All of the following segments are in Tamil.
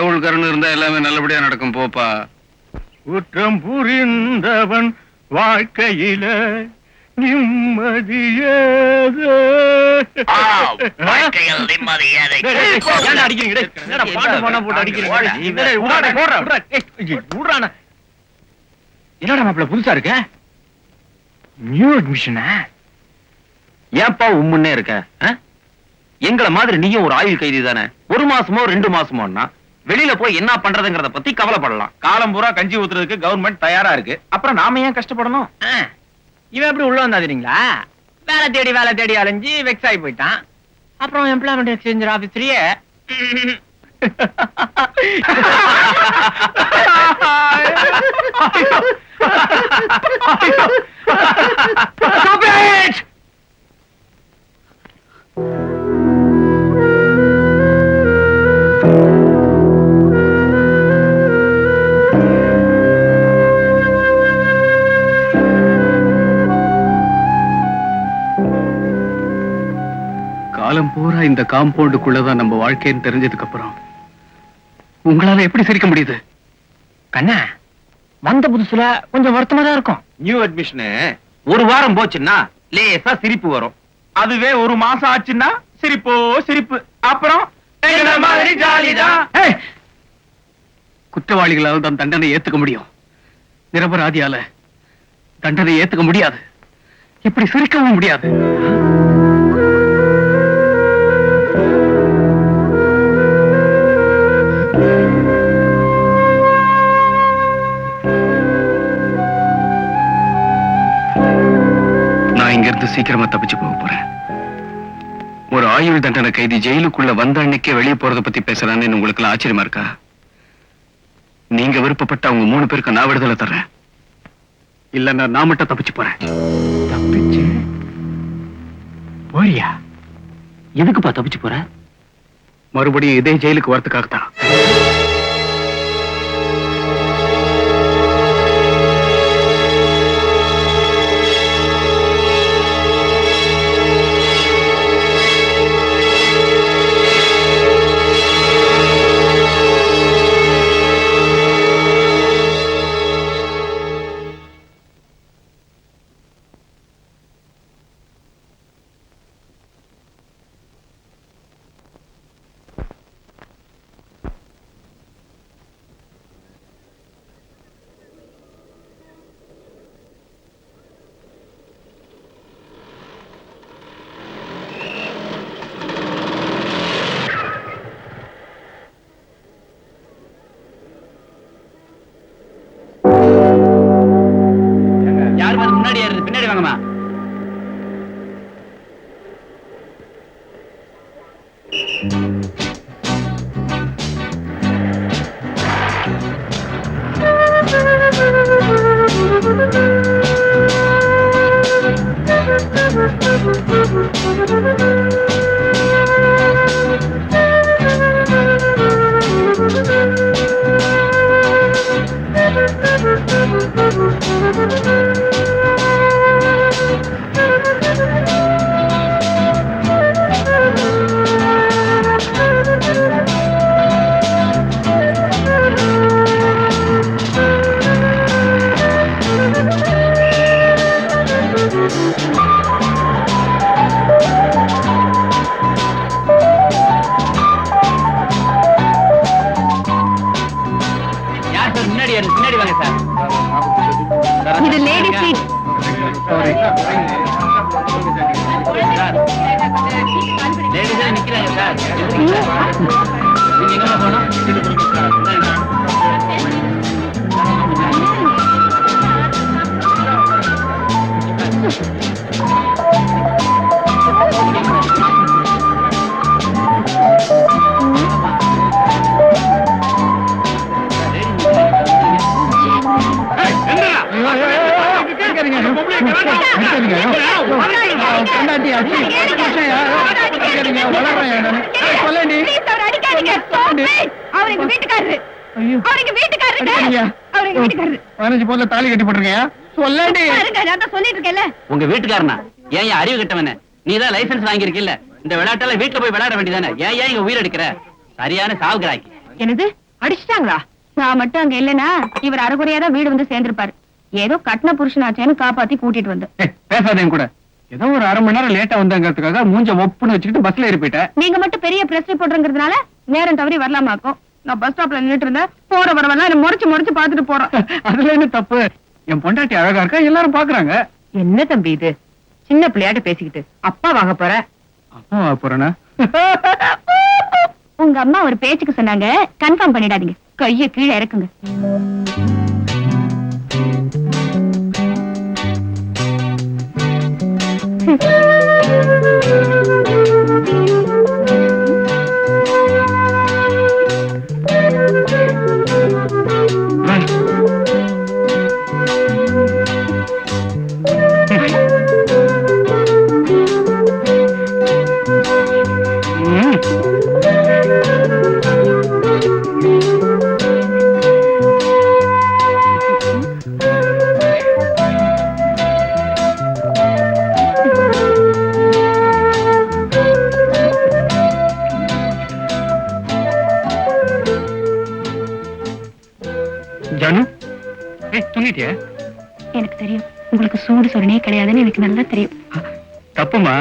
கடவுள் கருணை இருந்தா எல்லாமே நல்லபடியா நடக்கும் போப்பா. குற்றம் புரிந்தவன் வாழ்க்கையில நிம்மதியேது. என்னடா மாப்பிள்ள புதுசா இருக்க? நியூ அட்மிஷனா? ஏப்பா உம்முன்னே இருக்க? எங்கள மாதிரி நீயும் ஒரு ஆயுள் கைதி தானே. 1 மாசமோ 2 மாசமோன்னா வெளியில போய் என்ன பண்றதுங்கறத பத்தி கவலைப்படலாம். காலம் பூரா கஞ்சி ஊத்துறதுக்கு கவர்மெண்ட் தயாரா இருக்கு. அப்புறம் நாம ஏன் கஷ்டப்படணும்? இவன் எப்படி உள்ள வந்தாதீங்களா? வேலை தேடி அலைஞ்சு வெக்ஸ் ஆகி போயிட்டான். அப்புறம் எம்ப்ளாய்மெண்ட் எக்ஸ்சேஞ்ச் ஆபீஸ்லயே காலம் பூரா இந்த காம்பவுண்டுக்குள்ளதான் நம்ம வாழ்க்கைன்னு தெரிஞ்சதுக்கு அப்புறம் உங்களால எப்படி சிரிக்க முடியுது? கண்ணா, வந்த புதுசுல கொஞ்சம் வருத்தமா தான் இருக்கும். நியூ அட்மிஷன் 1 வாரம் போச்சுன்னா லேசா சிரிப்பு வரும். அதுவே 1 மாசம் ஆச்சுன்னா சிரிப்போ சிரிப்பு. அப்புறம் மாதிரி ஜாலிதான். குற்றவாளிகளால் தான் தண்டனை ஏத்துக்க முடியும். நிரபராதியால தண்டனை ஏத்துக்க முடியாது. இப்படி சிரிக்கவும் முடியாது. நான் இங்க இருந்து சீக்கிரமா தப்பிச்சு போக போறேன். ஒரு ஆயுள் தண்டனை கைதி ஜெயிலுக்குள்ள வந்த அன்னைக்கே வெளியே போறத பத்தி பேசுறான்னு உங்களுக்கு எல்லாம் ஆச்சரியமா இருக்கா? நீங்க விருப்பப்பட்ட அவங்க 3 பேருக்கு நான் விடுதலை தர்றேன். இல்லன்னா நான் மட்டும் தப்பிச்சு போறேன். தப்பிச்சு போறியா? எதுக்குப்பா தப்பிச்சு போற? மறுபடியும் இதே ஜெயிலுக்கு வரதுக்காகத்தான். பின்னாடி வாங்கம்மா. பின்னாடி வாங்க சார். இது லேடி சீட். லேடிஸே நிக்கிறாங்க சார். நீங்க எங்க போகணும்? தாலி கட்டி போட்டிருக்கீங்க. உங்க வீட்டுக்காரனா? ஏன் அறிவு கட்டவன? நீதான் லைசன்ஸ் வாங்கியிருக்கீல்ல, இந்த விளையாட்டெல்லாம் வீட்டுல போய் விளையாட வேண்டியதானே? ஏன் இங்க உயிர் எடுக்கிற? சரியான சாவுகிறாக்கி. என்னது அடிச்சிட்டாங்களா? நான் மட்டும் அங்க இல்லனா இவர் அரைகுறையாதான் வீடு வந்து சேர்ந்திருப்பாரு. ஏதோ கட்டின புருஷனாச்சேன்னு காப்பாத்தி கூட்டிட்டு வந்து. பேசாதே கூட. ஏதோ ஒரு 1/2 மணி நேரம் லேட்டா வந்தாங்கிறதுக்காக மூஞ்ச ஒப்புன்னு வச்சுக்கிட்டு பஸ்ல ஏறி போயிட்டேன். நீங்க மட்டும் பெரிய பிரஸ் ரிப்போர்ட்டர்ங்கிறதுனால நேரம் தவறி வரலாமாக்கும். நான் பஸ் ஸ்டாப்ல நின்னுட்டு இருந்தேன். போற வரவெல்லாம் என்ன முறைச்சு பாத்துட்டு போறோம். அதுல என்ன தப்பு? என் பொண்டாட்டி அழகா இருக்கா, எல்லாரும் பாக்குறாங்க. என்ன தம்பி இது? சின்ன பிள்ளையாட்ட பேசிக்கிட்டு அப்பா வாங்க போற. அப்பா போறேனா? உங்க அம்மா ஒரு பேச்சுக்கு சொன்னாங்க, கன்ஃபார்ம் பண்ணிடாதீங்க. கைய கீழே இறக்குங்க. ஜானு, தூங்கிட்டியா? எனக்கு தெரியும் உங்களுக்கு சூடு சொரணே கிடையாதுன்னு எனக்கு நல்லா தெரியும். தப்புமா?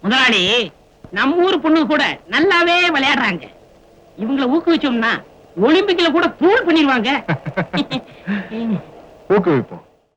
முதலாளி, நம்ம ஊர் பொண்ணு கூட நல்லாவே விளையாடுறாங்க. இவங்களை ஊக்குவிச்சோம்னா ஒலிம்பிக்ல கூட தூள் பண்ணிடுவாங்க. ஊக்குவிப்போம்.